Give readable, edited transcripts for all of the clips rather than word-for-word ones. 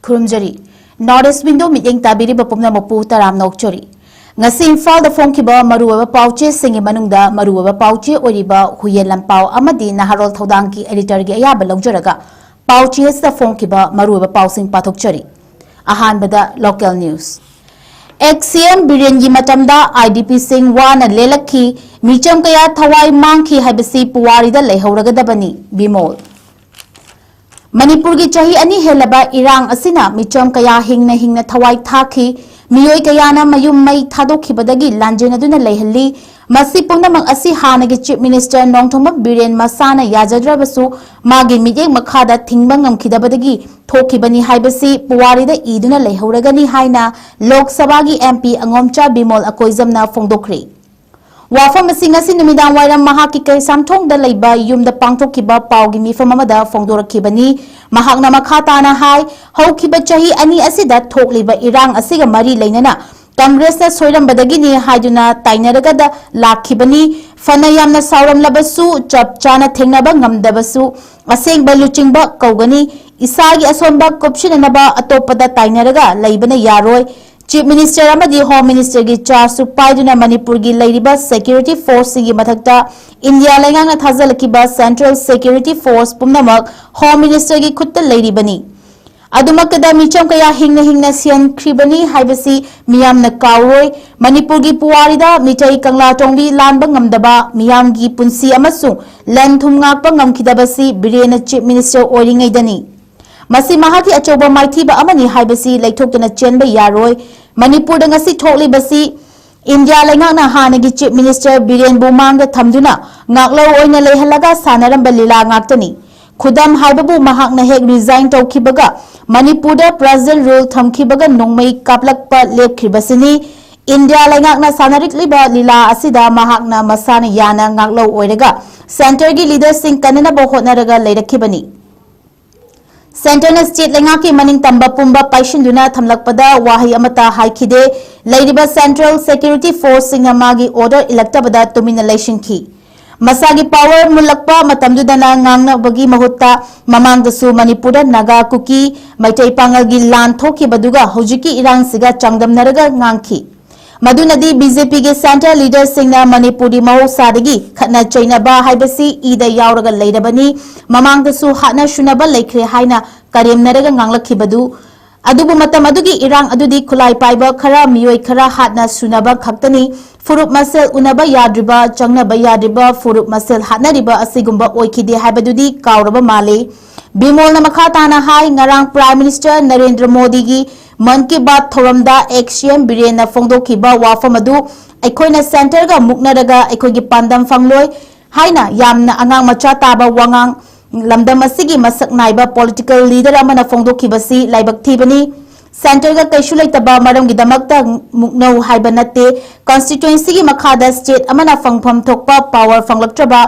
Kurumjari Northeast window meeting tabiri bapumna mapu taram nokchori ngasi Imphal da phongkiba maruwa pauche singi manungda maruwa pauche oriba huye lampau amadi naharol thodang ki editor gi ayaba lawjaraga pauche sa phongkiba maruwa pausing pathokchari ahanbada local news XCM Birengi matamda IDP sing wana lelakhi micham kaya thawai mangki habisi puwari da lehoragadabani bimol Manipur ki chahi ani helaba irang asina micham kaya hingna thawai thaki miyoi kaya na mayum mai thadokhi badagi lanjena duna lehalli masi pumnamang asi hanagi chief minister Nongthoma Biren masana yajadrabasu magi mijek makhada thingbang ngamkhidabadagi thokibani haibasi puwari da iduna lehoragani haina Lok Sabha gi MP Angomcha Bimol Akoizamna phongdokhri Wafam singasi numidang wairam mahaki kay samthong da leiba yumda pangthokkiba pawgi mifam amada phongdorakhibani mahakna makhata na hai haukiba chahi ani asida thokliba irang asiga mari leinana Congress na soirambadagi ni haiduna tainaraga da lakhibani fana yamna sauram labasu chapchana thengnaba ngamdabasu asengba luchingba kaugani isagi asomba kopshinanaba atopada tainaraga leibana yaroi Chief Minister amadi Home Minister gi charge paiduna Manipur gi leiriba Security Force gi mathakta India lengang thazalakiba Central Security Force pumnamak Home Minister gi khutta leiribani adumakada micham kaya hingna sian kribani haibasi miyam na kauroi Manipur gi puwarida mitai kangla tongbi lanba ngamdaba miyam gi punsi amasu lanthum ngakpa ngamkhidabasi Birena Chief Minister oringai dani masi mahaki achoba maithiba amani haibasi leithokna chenba yaroi Manipur da ngasi thokli basi India lengang na hanagi Chief Minister Biren Bumang da thamduna ngaklo oina lehalaga sanaram balila ngaktani khudam haibabu mahak na hek resign tawkhibaga Manipur da President rule thamkhibaga nongmei kaplakpa lepkhibasini India lengang na sanarikliba lila asida mahak na masana yana ngaklo oiraga center gi leaders sing kanana bo hotnaraga leirakhibani Center na state lengaki maning tamba pumba paishinduna thamlakpada wahi amata haikide leiriba Central Security Force singamagi order electabada tumina leishinki masagi power mulakpa matamdudana ngangna bagi mahutta mamangdasu Manipura Naga Kuki maitai pangalgi lan thoki baduga hojiki irang siga changdamnaraga ngangki madunadi BJP ge center leader singna Manipuri mahausadagi khatna chainaba haibasi ida yauraga leirabani mamangdasu hatna shunaba leikre haina karimnaraga nganglakhibadu adubu matam adugi irang adudi khulai paiba khara miyoi khara hatna sunaba khaktani furup masel unaba yadriba changnaba yadriba furup masel hatnariba asigumba oikhide haibadudi kauraba male bimol na makhata na hai ngarang Prime Minister Narendra Modi gi Man ki baat thoramda XCM Birena phongdokhiba wafamadu aikoina center ga muknaraga aikogi pandam fangloi haina yamna angang macha taba wangang lamdam asigi masak naiba political leader amana phongdokhibasi laibak thibani center ga kaishu leitaba maram gi damakta muknau haiba natte constituency gi makhada state amana phangpham thokpa power fanglaktraba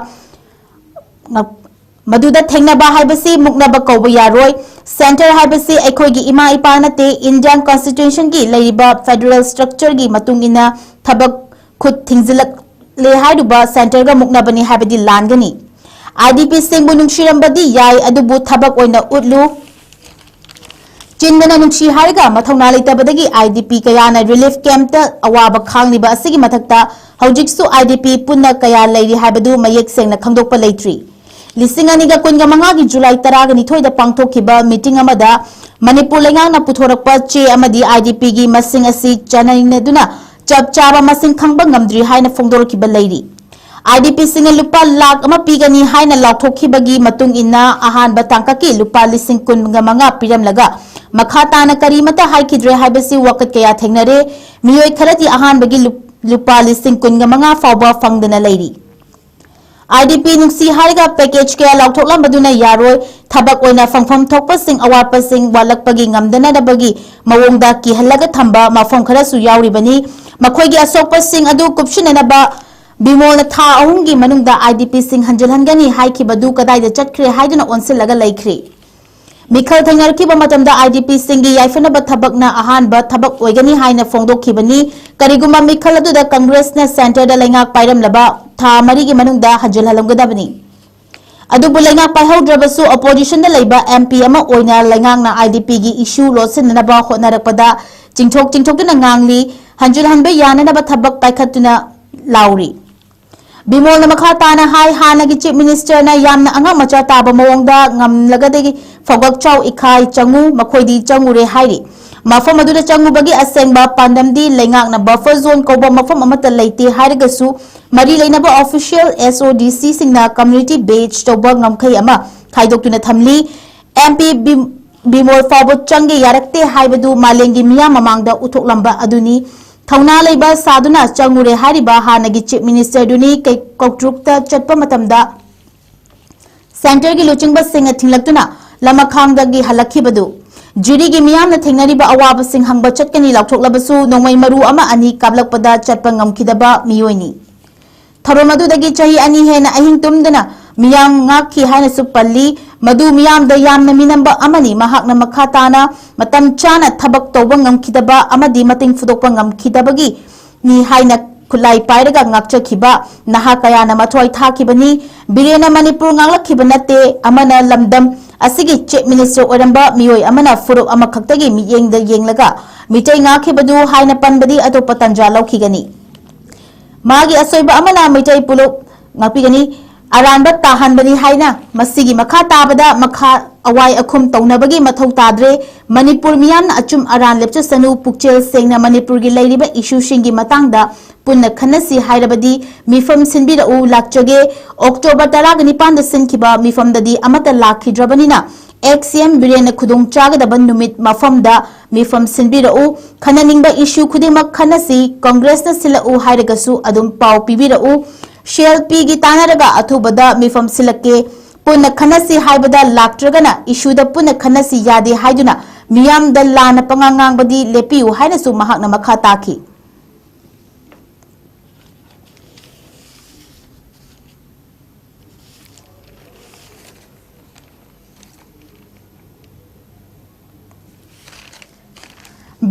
Maduda Thengnaba haibasi muknaba kauba yaroi center haibasi aikogi ima ipanate Indian Constitution gi leiba federal structure gi matungina thabak khut thingzilak le haiduba center ga muknabani haibadi langani IDP singbu nungshirambadi yai adubu thabak oina utlu Chindana nungshi hariga mathongna leitabadagi IDP kayana relief camp ta awaba khangniba asigi mathakta haujiksu IDP punna kaya leiri haibadu mayek sengna khangdokpa leitri Lisinganiga kunga mangagi July taraga nithoida pangthokhiba meeting amada Manipur lengang na puthorakpa che amadi IDP gi masing asi chananina chapchaba masing khangba ngamdri haina phongdorkiba leiri IDP singa lupa lakh ama pigani haina laukthokibagi matung inna ahan batangka ki lupa lising kunga manga piramlaga makhata na karimata haikidre haibasi wakat kaya thengnare miyoi kharati ahan bagi lupa lising kunga manga fawba phangdana leiri IDP nungsi hariga package kaya laukthoklam baduna yaroi thabak oina phangpham thokpa sing awapa sing walakpagi ngamdana dabagi mawongda ki halaga thamba mafam khara su yauribani makhoigi asokpa sing adu kupshinanaba bimol na tha ahungi manungda IDP sing hanjalhangani haiki badu kadai da chatkre haiduna onsilaga laikre Mikhal thangar ki ba matamda IDP singi yaifana ba thabak na ahan ba thabak oigani haina phongdokhibani kariguma mikhal adu da Congress na center da lengak pairam laba tha mari gi manungda hajal halamgadabani ꯑꯗꯨꯕꯨ ꯂꯩꯉꯥꯛ ꯄꯥꯏꯍꯧꯗ꯭ꯔꯕꯁꯨ ꯑꯣꯄꯣꯖꯤꯁꯟꯗ ꯂꯩꯕ MP ꯑꯃ ꯑꯣꯏꯅ ꯂꯩꯉꯥꯛꯅ IDPꯒꯤ ꯏꯁꯨ ꯂꯣꯠꯁꯤꯟꯅꯅꯕ ꯍꯣꯠꯅꯔꯛꯄꯗ ꯆꯤꯡꯊꯣꯛꯇꯨꯅ ꯉꯥꯡꯂꯤ ꯍꯟꯖꯤꯟ ꯍꯟꯕ ꯌꯥꯅꯅꯕ ꯊꯕꯛ ꯄꯥꯏꯈꯠꯇꯨꯅ ꯂꯥꯎꯔꯤ ꯕꯤꯃꯣꯜꯅ ꯃꯈꯥ ꯇꯥꯅ ꯍꯥꯏ ꯍꯥꯟꯅꯒꯤ ꯆꯤꯞ ꯃꯤꯅꯤꯁꯇꯔꯅ ꯌꯥꯝꯅ ꯑꯉꯛ ꯃꯆꯥ ꯇꯥꯕ ꯃꯑꯣꯡꯗ ꯉꯝꯂꯒꯗꯒꯤ ꯐꯧꯒꯛꯆꯥꯎ ꯏꯈꯥꯏ ꯆꯪꯉꯨ ꯃꯈꯣꯏꯗꯤ ꯆꯪꯉꯨꯔꯦ ꯍꯥꯏꯔꯤ ꯃꯐꯝ ꯑꯗꯨꯗ ꯆꯪꯉꯨꯕꯒꯤ ꯑꯁꯦꯡꯕ ꯄꯥꯟꯗꯝꯗꯤ ꯂꯩꯉꯥꯛꯅ ꯕꯐꯔ ꯖꯣꯟ ꯀꯧꯕ ꯃꯐꯝ ꯑꯃꯠꯇ ꯂꯩꯇꯦ ꯍꯥꯏꯔꯒꯁꯨ ꯃꯔꯤ ꯂꯩꯅꯕ ꯑꯣꯐꯤꯁꯤꯌꯦꯜ SODC ꯁꯤꯡꯅ ꯀꯝꯃ꯭ꯌꯨꯅꯤꯇꯤ ꯕꯦꯖ ꯇꯧꯕ ꯉꯝꯈꯩ ꯑꯃ ꯈꯥꯏꯗꯣꯛꯇꯨꯅ ꯊꯝꯂꯤ MP ꯕꯤꯃꯣꯜ ꯐꯥꯎꯕ ꯆꯪꯒꯦ ꯌꯥꯔꯛꯇꯦ ꯍꯥꯏꯕꯗꯨ ꯃꯥꯂꯦꯝꯒꯤ ꯃꯤꯌꯥꯝ ꯃꯃꯥꯡꯗ ꯎꯠꯊꯣꯛꯂꯝꯕ ꯑꯗꯨꯅꯤ ꯊꯧꯅꯥ ꯂꯩꯕ ꯁꯥꯗꯨꯅ ꯆꯪꯉꯨꯔꯦ ꯍꯥꯏꯔꯤꯕ ꯍꯥꯟꯅꯒꯤ ꯆꯤꯞ ꯃꯤꯅꯤꯁꯇꯔꯗꯨꯅꯤ ꯀꯧꯇ꯭ꯔꯨꯛꯇ ꯆꯠꯄ ꯃꯇꯝꯗ ꯁꯦꯟꯇꯔꯒꯤ ꯂꯨꯆꯤꯡꯕꯁꯤꯡꯅ ꯊꯤꯡꯂꯛꯇꯨꯅ ꯂꯃꯈꯥꯡꯗꯒꯤ ꯍꯜꯂꯛꯈꯤꯕꯗꯨ ꯖꯨꯔꯤꯒꯤ ꯃꯤꯌꯥꯝꯅ ꯊꯦꯡꯅꯔꯤꯕ ꯑꯋꯥꯕꯁꯤꯡ ꯍꯪꯕ ꯆꯠꯀꯅꯤ ꯂꯥꯎꯊꯣꯛꯂꯕꯁꯨ ꯅꯣꯡꯃꯩ ꯃꯔꯨ ꯑꯃ ꯑꯅꯤ ꯀꯥꯞꯂꯛꯄꯗ ꯆꯠꯄ ꯉꯝꯈꯤꯗꯕ ꯃꯤꯑꯣꯏꯅꯤ ꯊꯧꯔꯝ ꯑꯗꯨꯗꯒꯤ ꯆꯍꯤ 2 ꯍꯦꯟꯅ ꯑꯍꯤꯡ ꯇꯨꯝꯗꯅ ꯃꯤꯌꯥꯝ ꯉꯥꯛꯈꯤ ꯍꯥꯏꯅꯁꯨ ꯄꯜꯂꯤ ꯃꯗꯨ ꯃꯤꯌꯥꯝꯗ ꯌꯥꯝꯅ ꯃꯤꯅꯝꯕ ꯑꯃꯅꯤ ꯃꯍꯥꯛꯅ ꯃꯈꯥ ꯇꯥꯅ ꯃꯇꯝ ꯆꯥꯅ ꯊꯕꯛ ꯇꯧꯕ ꯉꯝꯈꯤꯗꯕ ꯑꯃꯗꯤ ꯃꯇꯦꯡ ꯐꯨꯗꯣꯛꯄ ꯉꯝꯈꯤꯗꯕꯒꯤ ni haina khulai pairaga ngakchakhiba naha kayana mathoi thakibani birena manipur ngalakhiba nate amana lamdam asigi chief minister oramba miyoi amana furuk amakhaktagi miyengda yenglaga mitai ngakhibadu haina panbadi atopa tanja laukhigani magi asoiba amana mitai puluk ngapigani aranba tahanbani haina masigi makha tabada makha awai akhum taunabagi mathau tadre manipur miyamna achum aran lepcha sanu pukchel sengna manipur gi leiriba issue shingi matangda punna khanasi hairabadi mifam sinbira u lakchage october 19 da sinkiba mifam dadi amata lakhidrabanina XCM birena khudung chagadaba numit mafamda mifam sinbira u khananingba issue khudimak khanasi congress na sila u hairagasu adum pau pibira u CLP gi tanaraga athubada mifam silake punna khanasi haibada laktragana issueda punna khanasi yade haiduna miyam da lana pangangang badi lepiu haina su mahakna makha taki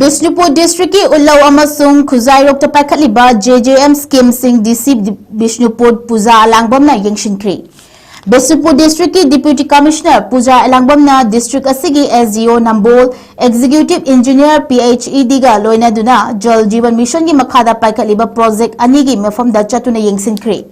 Bishnupur district ki Ullaw amasung Khuzairok ta paikhatliba JJM scheme sing DC Bishnupur Puja Alangbamna yengshinkri Bishnupur district ki deputy commissioner Puja Alangbamna district asigi SDO Nambol executive engineer PHED ga loina duna Jal Jeevan mission gi makhada paikhatliba project ani gi mafamda chatuna yengshinkri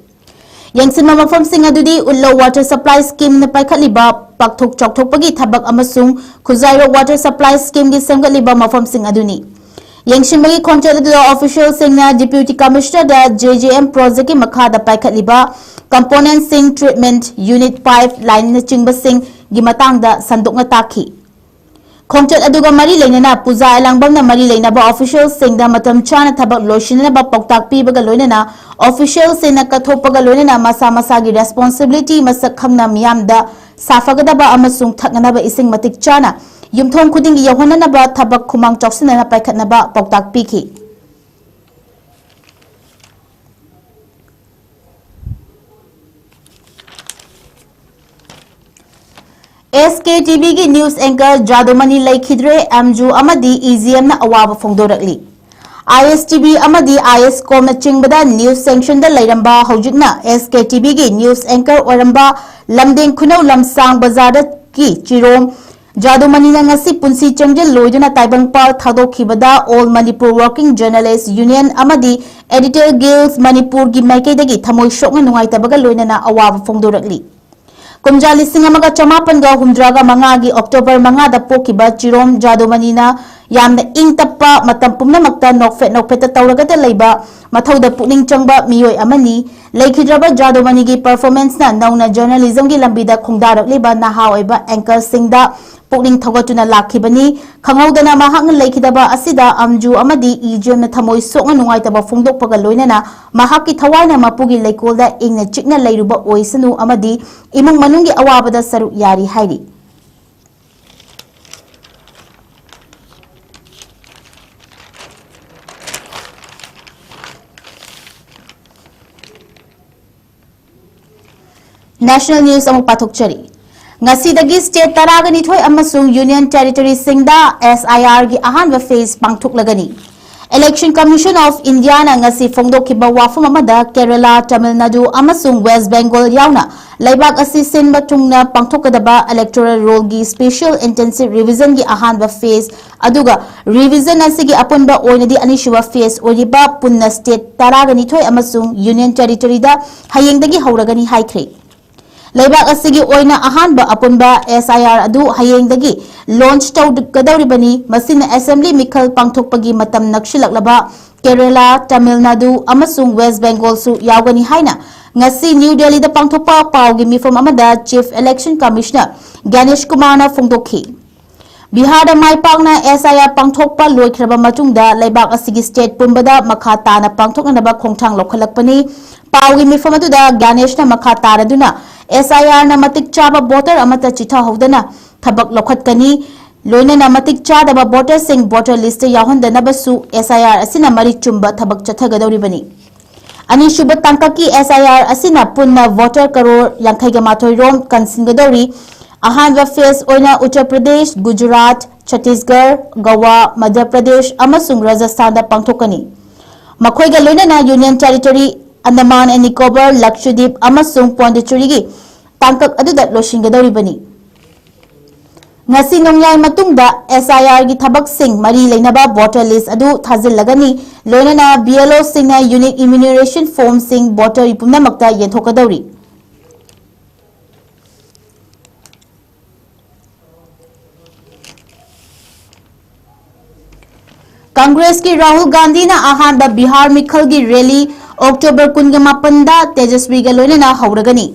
Yengsinma mafam sing adudi Ullaw water supply scheme na paikhatliba pakthok chokthokpagi thabak amasung Khuzairok water supply scheme gi semgatliba mafam sing aduni Yengsinbagi khonchal adu official singna deputy commissioner da JJM project gi makhada paikhatliba component sing treatment unit 5 line na chingba sing gi matangda sandokna takhi khonchal aduga mari leinana puja alangbamna mari leinaba official singda matam chana thabak loishinaba poktak pibaga loinana official singna kathopaga loinana masa masa gi responsibility masak khangna miyamda safagadaba amasung thaknaba ising matik chana yumthong khudingi yahonanaba thabak khumang choksinana paikhatnaba poktak pikhi SKTV ki news anchor Jadumani Laikhidre Amju Amadi EZM na awaba fongdorakli ISTV Amadi ISCOM na chingbada news sanction da lairamba hojikna SKTV ki news anchor oramba lamdeng khunau lamsang bazar ki chirom Jadumani na ngasi punsi changjel loiduna taibang pal thadokibada All Manipur Working Journalists Union Amadi Editor Guilds Manipur gi maikaidagi thamoi shokna nungaitabga loinana awaba fongdorakli Kumja lising amaga chamapan ga humdraga mangagi October mangada pokiba chirom Jadumani na yamna ing tappa matam pumnamakta nokfet tauragada leiba mathauda pukning changba miyoi amani laikhidraba Jadumani gi performance na nauna journalism gi lambida khungdarakliba naha oiba anchor singda pukning thogatuna lakhibani khangaudana mahakna laikhidaba asida amju amadi EJM na thamoi sokna nungaitaba phongdokpaga loinana mahakki thawaina mapugi leikolda ingna chikna leiruba oisanu amadi imung manungi awabada saruk yari hairi National News amuk pathokchari Ngasidagi state taragani thoi amasung union territory singda SIR gi ahanba phase pangthuklagani Election Commission of India na ngasi phongdokhiba wafam amada Kerala, Tamil Nadu amasung West Bengal yauna laibak asi sinba tungna pangthokadaba electoral roll gi special intensive revision gi ahanba phase aduga revision asigi apunba oinadi anishuwa phase oriba punna state taragani thoi amasung union territory da hayengdagi hauragani haikre laibak asigi oina ahanba apunba SIR adu hayengdagi launch tawdgadawribani masina assembly mikhal pangthokpagi matam nakshilaklaba Kerala, Tamil Nadu amasung West Bengal su yawgani haina ngasi New Delhi da pangthokpa pawgi mifam amada Chief Election Commissioner Ganesh Kumar na phongdokhi Bihar da maipakna SIR pangthokpa loikraba matungda laibak asigi state pumbada makha tana pangthoknaba khongthang lokhalakpani pawgi mifam aduda Ganesh na makha taraduna SIR na matik chaba voter amata chitha hodana thabak lokhatkani loina na matik chadaba voter sing voter list yahondana basu SIR asina mari chumba thabak chathagadawribani ani shuba tangkaki SIR asina punna voter karor yankhaiga mathoi rom kansingadawri ahanba phase oina Uttar Pradesh, Gujarat, Chhattisgarh, Goa, Madhya Pradesh amasung Rajasthan da pangthokani makhoiga loina na Union Territory Andaman and Nicobar, Lakshadweep amasung Pondicherry gi tangkak aduda loshingadawribani ngasi nongyai matungda SIR gi thabak sing mari leinaba voter list adu thazillagani loinana BLO singna unique enumeration form sing voter ipumnamakta yenthokadawri Congress ki Rahul Gandhi na ahanba Bihar mikhal gi rally October 28 da Tejaswi ga loinana hauragani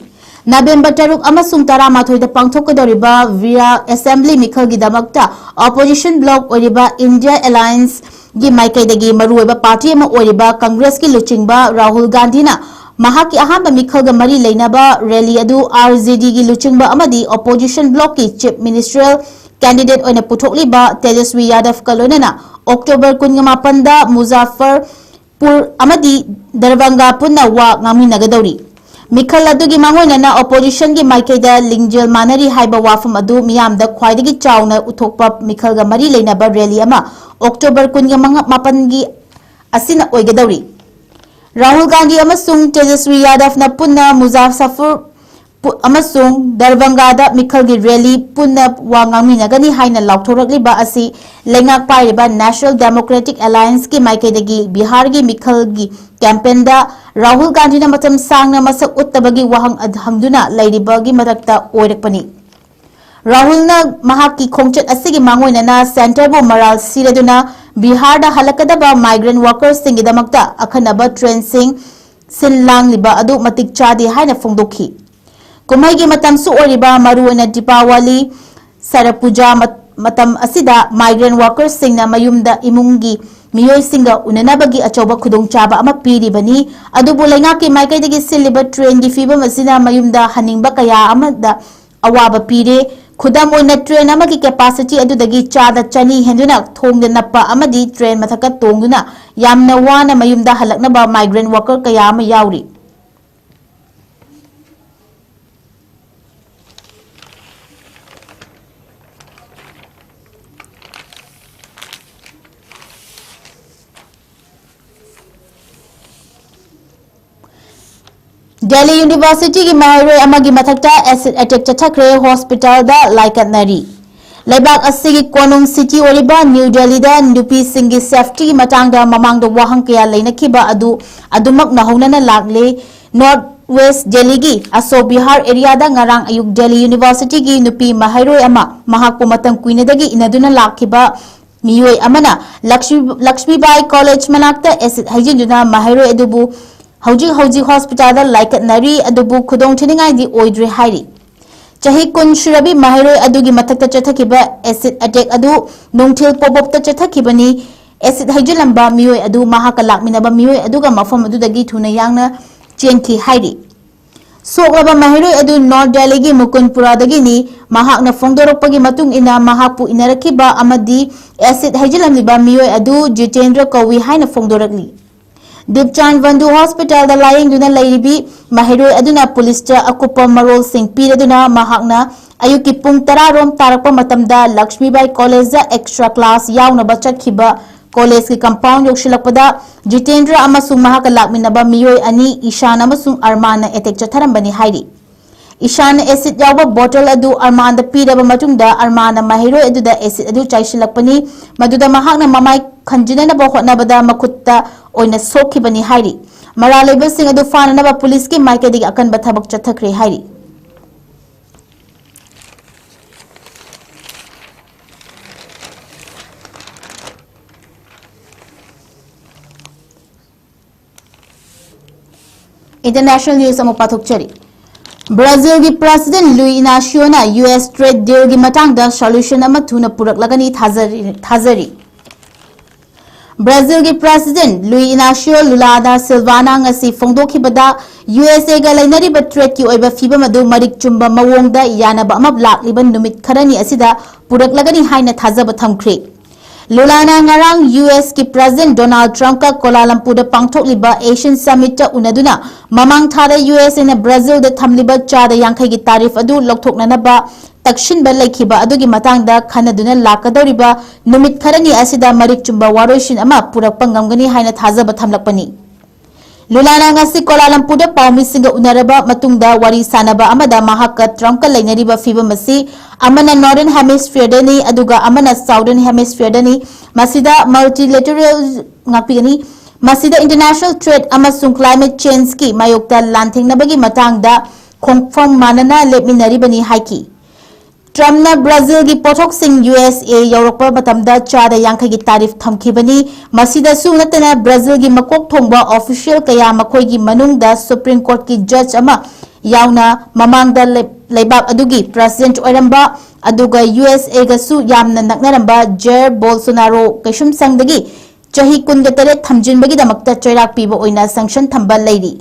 November 3 amasung 18 da pangthokadoriba via assembly mikhal gi damakta opposition bloc oriba India Alliance gi maikaidagi maruiba party ama oriba Congress ki luchingba Rahul Gandhi na mahaki ahamba mikhal ga mari leinaba rally adu RJD gi luchingba amadi opposition bloc ki chief ministerial candidate oina puthokliba Tejaswi Yadav kalonana October 28 da Muzaffarpur amadi Darbhanga punna wa ngaminagadawri Mikhal adugi mangoina na opposition gi maikaida lingjel manari haiba wafam adu miyamda khwaidagi chauna uthokpa Mikhal ga mari leinaba rally ama October 28 gi asina oigadawri Rahul Gandhi amasung Tejaswi Yadav na punna Muzaffarpur amasung Darbhanga da Mikhal gi rally punna wa ngaminagani haina lauthorakliba asi lengak pariba National Democratic Alliance ki maikaidagi Bihar gi Mikhal gi campaign da Rahul Gandhi na matam sangna masak uttabagi wahang adhamduna lairibagi matakta oirakpani Rahul na mahaki khongchat asigi mangoina na center bo maral siraduna Bihar da halakadaba migrant workers singidamakta akhanaba train sing sinlang liba adu matik chadi haina phongdokhi kumai gi matam su oriba maruina Deepawali Sarapuja matam asida migrant workers singna mayumda imungi miyoi singa unanabagi achoba khudong chaba ama piribani adubu laingaki maikaidagi siliba train gi fibam asina mayumda haningba kaya amada awaba pire khudam oina train amagi capacity adudagi chada chani henduna thongda nappa amadi train mathaka tongduna yamna wana mayumda halaknaba migrant worker kaya ama yauri Delhi University ki Mahiroi amagi mathakta acid attack chathakre hospital da laikatnari Laibak asigi Konung City oriba New Delhi da nupi singi safety matangda mamangda wahang kaya lainakiba adumak nahaunana lagle North West Delhi gi Aso Bihar area da ngarang ayuk Delhi University gi nupi Mahiroi ama mahakpo matang kuinadagi inaduna lakiba miyoi amana Lakshmi Bai College manakta acid hajinduna Mahiroi adubu Hauji hospital da laikatnari adubu khudong thiningai di oidre hairi chahi kun shirabi Mahiroi adugi mathakta chathakiba acid attack adu nongthil pobopta chathakibani acid haijulamba miyoi adu mahaka lakminaba miyoi aduga mafam adudagi thuna yangna chenki hairi soklaba Mahiroi adu North Delhi gi Mukunpura dagi ni mahakna phongdoropagi matung ina mahakpu inarakiba amadi acid haijulamliba miyoi adu Jitendra Kawi haina phongdorakli Dipchan Vandu Hospital da laying duna lairibi Mahiroi aduna police cha akupa marol sing piraduna mahakna ayuki pung 10 rom tarakpa matamda Lakshmi Bai College da extra class yauna bachat khiba College ki compound yokshilakpada Jitendra amasung mahakalakminaba miyoi ani Ishan amasung Arman na attack chatharambani hairi. Ishan acid yawa bottle adu Arman da piraba matungda Arman na mahiro aduda acid adu chaisilakpani maduda mahakna mamai khanjina na bokotnabada makutta oina sokhibani hairi. Maraleba sing adu fananaba police ki maikadi akanba thabak chathakre hairi. International news amupathukchari. Brazil ki President Luiz Inacio na US trade deal ki matangda solution ama thuna puraklagani thazari. Brazil ki President Luiz Inacio Lula da Silva na ngasi phongdokhibada USA ga lainariba trade ki oiba fiba madu marik chumba mawongda yanaba ama lakliban numit kharani asida puraklagani haina thazaba thamkhre. Lula na ngarang US ki President Donald Trump ka Kuala Lumpur da pangthokliba Asian Summit ta unaduna mamang thara US na Brazil da thamliba chada yankhai gi tarif adu lokthoknanaba takshin ba laikhiba adugi matangda khanaduna lakadoriba numit kharani asida marik chumba waroishin ama purakpa ngamgani haina thazaba thamlakpani. Lula na ngasi Kuala Lumpur da pawmisinga unaraba matungda wari sanaba amada mahakka Trump ka lainariba fiba masi amana Northern Hemisphere dani aduga amana Southern Hemisphere dani masida multilateral ngapigani masida international trade amasung climate change ki mayokta lanthingnabagi matangda khongphom manana lepminaribani haiki. Trump na Brazil gi pothok sing USA Europe batamda chada yankhai gi tarif thamkhibani masida su natana Brazil gi makok thongba official kaya makhoi gi manungda Supreme Court ki judge ama yauna mamangda leibab adugi president oiramba aduga USA ga su yamna naknaramba Jair Bolsonaro kaishum sangdagi chahi kun ga tare thamjinbagi damakta choirak piba oina sanction thamba leiri.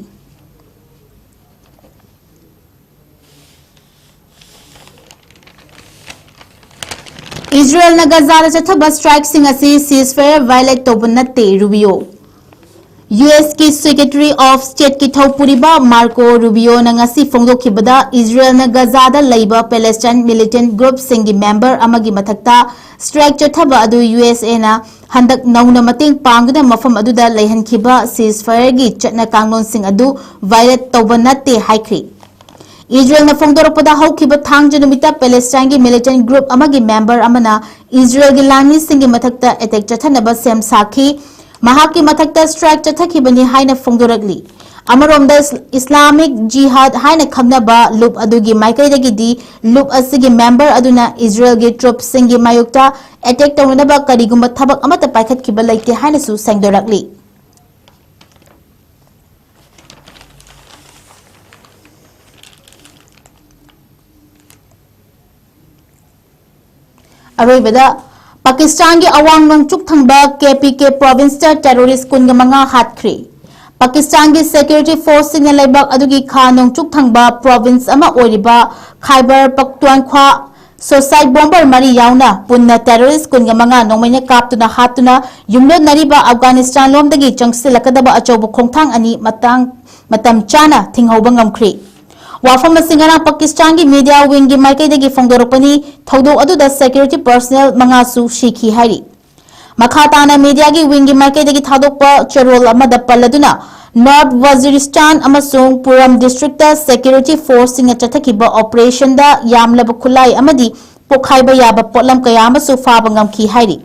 Israel na Gaza da chathaba strike sing asi ceasefire violate tobunatte Rubio. US ki Secretary of State ki thopuriba Marco Rubio na ngasi phongdokhibada Israel na Gaza da leiba Palestine militant group singi member amagi mathakta strike chathaba adu USA na handak nauna mating pangda mafam adu da leihankhiba ceasefire gi chatna kanglon sing adu violate tobunatte haikri. Israel na phongdorapada haukiba thangja numita Palestine gi militant group amagi member amana Israel gi lani singi mathakta attack chathanaba sem sakhi mahaki mathakta strike chathakibani haina phongdorakli amaromda Islamic Jihad haina khamnaba loop adugi maikai di loop asigi member aduna Israel gi troops singi mayokta attack tawnaba karigumba thabak amata paikhat kiba laite haina su sangdorakli. Aroibada Pakistan ki awang nongchuk thangba KPK province ta terrorist kunga manga hatkri. Pakistan ki security force sing laibak adugi kha nongchuk thangba province ama oriba Khyber Pakhtunkhwa suicide bomber mari yauna punna terrorist kunga manga nongmaina kaptuna hatuna yumlo nariba Afghanistan lomdagi changsilakadaba achobu khongthang ani matam chana thinghoba ngamkhri. Wafam singara Pakistan ki media wing ki maikai dagi phongdoropani thodok aduda security personnel mangasu shikhi hari. Makhatana media ki wing ki maikai dagi thodokpa charol amada paladuna North Waziristan amasung Puram district ta security force singa chathakiba operation da yamlaba khulai amadi pokhaiba yaba potlam kaya amasu faba ngamki hari.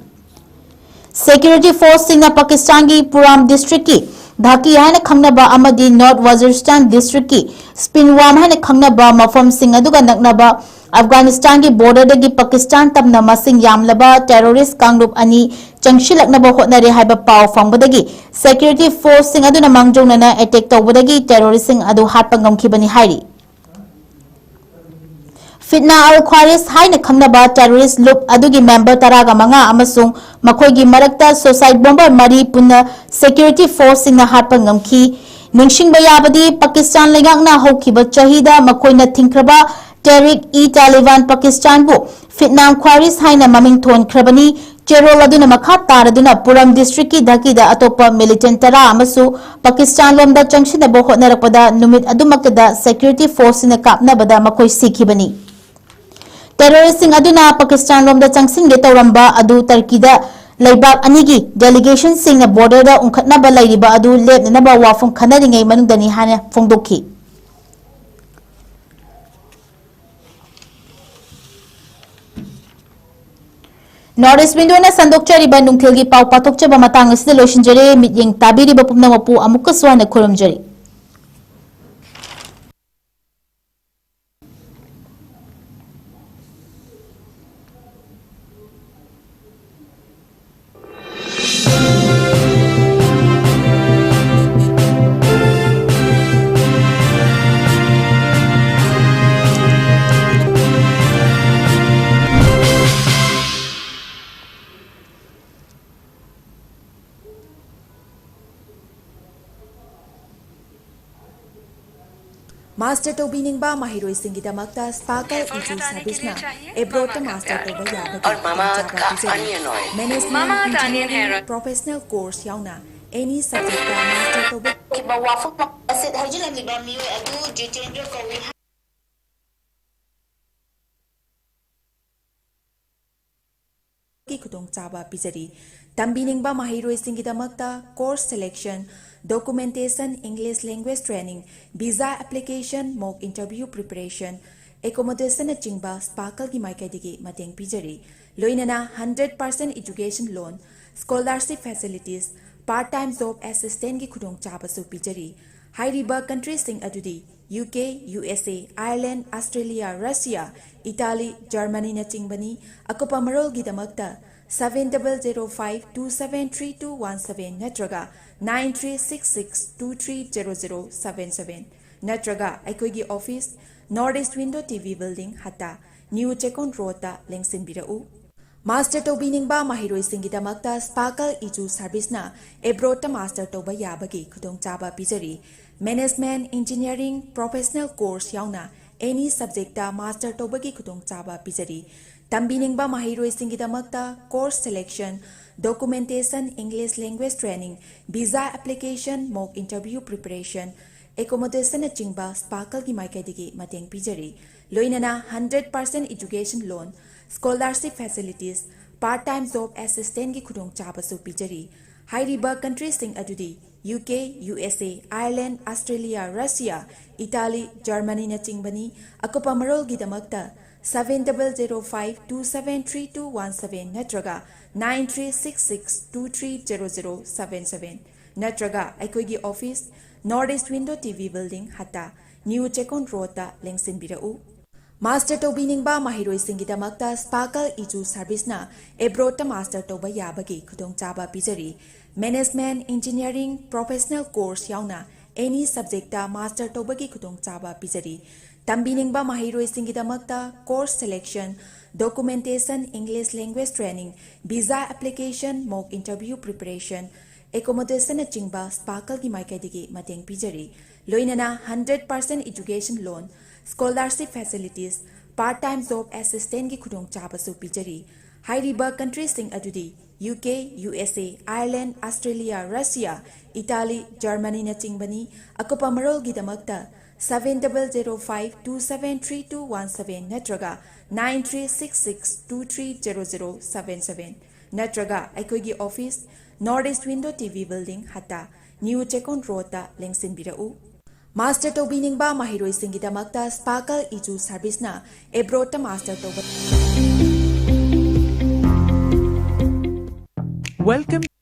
Security force singa Pakistan ki Puram district ki Dhaki haina khangnaba amadi North Waziristan district ki Spinwam haina khangnaba mafam sing aduga naknaba Afghanistan ki border dagi Pakistan tamna masing yamlaba terrorist kangrup ani changshilaknaba hotnare haiba paw fangbadagi security force sing aduna mangjongna attack tawbadagi terrorist sing adu hatpa ngamkhibani hairi. Fitna al-Khawaris haina khangnaba terrorist loop adugi member taraga manga amasung makhoigi marakta suicide bomber mari punna security force sing na hatpa ngamki ningsingba yabadi Pakistan legangna hokiba chahida makhoina thingkraba Tehrik-e-Taliban Pakistan bu Fitna al-Khawaris haina maming thon khrabani Cherol aduna makha taraduna Puram district ki Dhaki da atopa militant tara amasu Pakistan lomda changshina bo hotnarakpada numit adumakada security force na kapnabada makhoi sikhibani. Terrorist sing aduna Pakistan lomda changsinge tawramba adu Turkey da Laibak anigi delegation sing na border da unkhatnaba lairiba adu lepnaba wafum khanadingai manungdani hana phongdokhi Northeast Window na sandokchariba nungthilgi pau patokchaba matang asida loishinjare mityeng tabiriba pumnamapu amukka swana khurumjari Master Tobining ba mahiroi singidamakta Sparkle Iju Service na Ebrota Master Toba Yaba और मामा का onion oil Management Engineering Professional Course yauna any subject ka Master Toba kiba wafum asid harjin liba miyo adu Jitendra Kawi ki khudong chaba pizari tambining ba mahiroi singidamakta course selection documentation English language training visa application mock interview preparation accommodation chingba Sparkle ki maikaidigi mateng pizari loinana 100% education loan scholarship facilities part time job assistant ki khudong chaba su pizari hairiba countries sing adudi UK, USA, Ireland, Australia, Russia, Italy, Germany na chingbani akopa marol gidamakta 7005273217 natraga 9366230077 natraga aikoigi office Northeast Window TV building hata New Chekon Road ta lengsin birau Master Tobining ba mahiroi singidamakta Sparkle Iju Service na Ebrota Master Toba yabagi khudong chaba pizari Management Engineering Professional Course yauna any subject ta Master Toba ki khudong chaba pizari tambining ba mahiroi singidamakta course selection documentation English language training visa application mock interview preparation accommodation chingba Sparkle ki maikaidigi mateng pizari loinana 100% education loan scholarship facilities part time job assistant ki khudong chaba su pizari hairiba countries sing adudi UK, USA, Ireland, Australia, Russia, Italy, Germany na chingbani akopa marol gidamakta 7005273217 natraga 9366230077 natraga aikoigi office Northeast Window TV building hata New Chekon Road ta lengsin birau Master Tobining ba mahiroi singidamakta Sparkle Iju Service na Ebrota Master Toba yabagi khudong chaba pizari Management Engineering Professional Course yauna any subject ta Master Toba ki khudong chaba pizari tambining ba mahiroi singidamakta course selection documentation English language training visa application mock interview preparation accommodation chingba Sparkle ki maikaidigi mateng pizari loinana 100% education loan scholarship facilities part time job assistant ki khudong chaba su pizari hairiba countries sing adudi UK, USA, Ireland, Australia, Russia, Italy, Germany na chingbani akopa marol gidamakta 7005273217 natraga 9366230077 natraga aikoigi office Northeast Window TV building hata New Chekon Road ta lengsin birau Master Tobining ba mahiroi singidamakta Sparkle Iju Service na Ebrota Master Toba Welcome